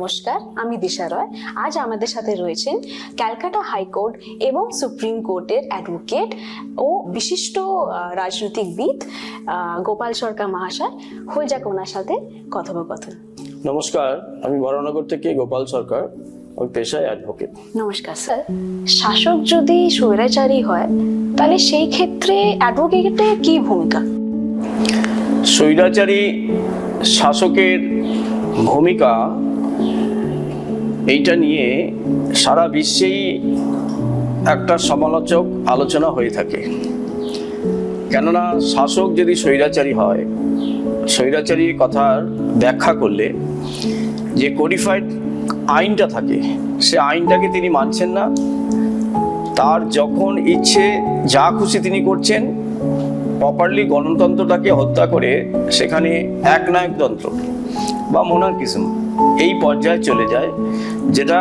নমস্কার, আমি দিশা রয়। আজ আমাদের সাথে রয়েছেন ক্যালকাটা হাইকোর্ট এবং সুপ্রিম কোর্টের অ্যাডভোকেট ও বিশিষ্ট রাজনৈতিকবিদ গোপাল সরকার মহাশয়। হয়ে যাক ওনার সাথে কথোপকথন। নমস্কার, আমি বরানগর থেকে গোপাল সরকার, ওই পেশায় অ্যাডভোকেট। নমস্কার স্যার। শাসক যদি স্বৈরাচারী হয় তাহলে সেই ক্ষেত্রে অ্যাডভোকেটের কি ভূমিকা? স্বৈরাচারী শাসকের ভূমিকা এইটা নিয়ে সারা বিশ্বেই একটা সমালোচক আলোচনা হয়ে থাকে। কেননা শাসক যদি স্বৈরাচারী হয়, স্বৈরাচারী কথার ব্যাখ্যা করলে যে কোডিফাইড আইনটা থাকে, সে আইনটাকে তিনি মানছেন না। তার যখন ইচ্ছে যা খুশি তিনি করছেন, প্রপারলি গণতন্ত্রটাকে হত্যা করে সেখানে একনায়কতন্ত্র বা মোনার্কিজম এই পর্যায়ে চলে যায়, যেটা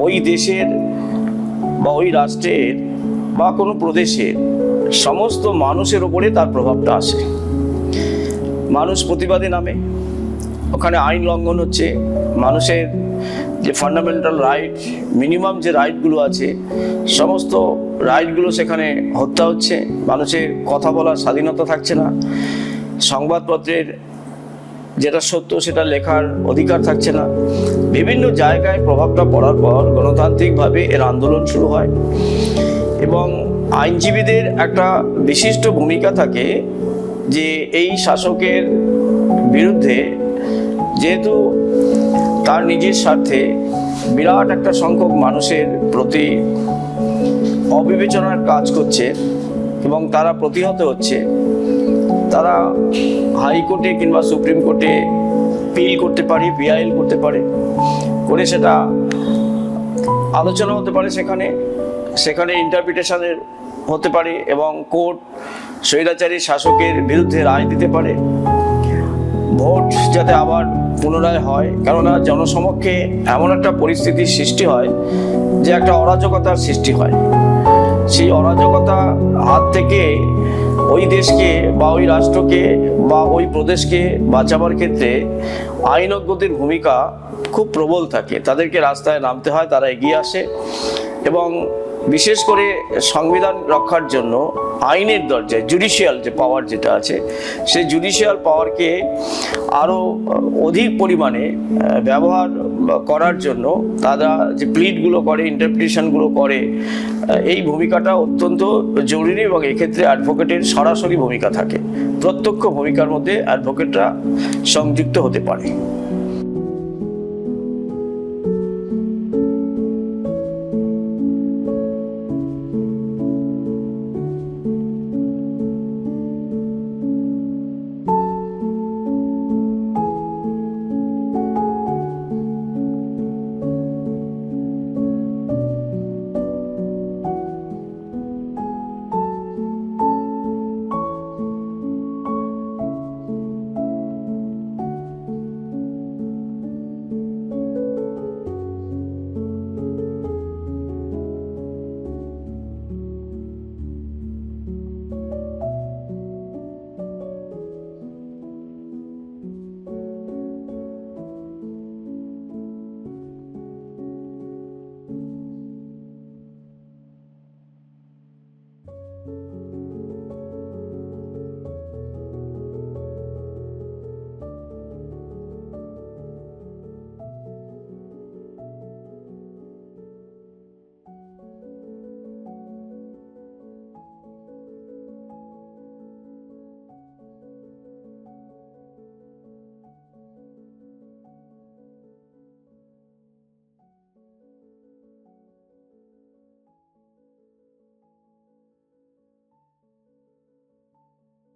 ওই দেশের বা ওই রাষ্ট্রের বা কোনো প্রদেশের সমস্ত মানুষের ওপরে তার প্রভাবটা আসে। মানুষ প্রতিবাদে নামে, ওখানে আইন লঙ্ঘন হচ্ছে, মানুষের যে ফান্ডামেন্টাল রাইট, মিনিমাম যে রাইটগুলো আছে, সমস্ত রাইটগুলো সেখানে হত্যা হচ্ছে। মানুষের কথা বলার স্বাধীনতা থাকছে না, সংবাদপত্রের যেটা সত্য সেটা লেখার অধিকার থাকছে না। বিভিন্ন জায়গায় প্রভাবটা পড়ার পর গণতান্ত্রিকভাবে এর আন্দোলন শুরু হয় এবং আইনজীবীদের একটা বিশিষ্ট ভূমিকা থাকে যে এই শাসকের বিরুদ্ধে, যেহেতু তার নিজের স্বার্থে বিরাট একটা সংখ্যক মানুষের প্রতি অবিবেচনার কাজ করছে এবং তারা প্রতিহত হচ্ছে, তারা হাইকোর্টে কিংবা সুপ্রিম কোর্টে পিল করতে পারে, পিআইএল করতে পারে, করে সেটা আলোচনা হতে পারে, সেখানে ইন্টারপ্রিটেশনের হতে পারে এবং কোর্ট স্বৈরাচারী শাসকের বিরুদ্ধে রায় দিতে পারে। ভোট যাতে আবার পুনরায় হয়, কেননা জনসমক্ষে এমন একটা পরিস্থিতির সৃষ্টি হয় যে একটা অরাজকতার সৃষ্টি হয়। সেই অরাজকতা হাত থেকে ওই দেশকে বা ওই রাষ্ট্রকে বা ওই প্রদেশকে বাঁচাবার ক্ষেত্রে আইনজ্ঞদের ভূমিকা খুব প্রবল থাকে। তাদেরকে রাস্তায় নামতে হয়, তারা এগিয়ে আসে এবং বিশেষ করে সংবিধান রক্ষার জন্য আইনের দরজায় জুডিশিয়াল যে পাওয়ার যেটা আছে, সেই জুডিশিয়াল পাওয়ারকে আরও অধিক পরিমাণে ব্যবহার করার জন্য তারা যে প্লিডগুলো করে, ইন্টারপ্রিটেশনগুলো করে, এই ভূমিকাটা অত্যন্ত জরুরি এবং এক্ষেত্রে অ্যাডভোকেটের সরাসরি ভূমিকা থাকে। প্রত্যক্ষ ভূমিকার মধ্যে অ্যাডভোকেটরা সংযুক্ত হতে পারে।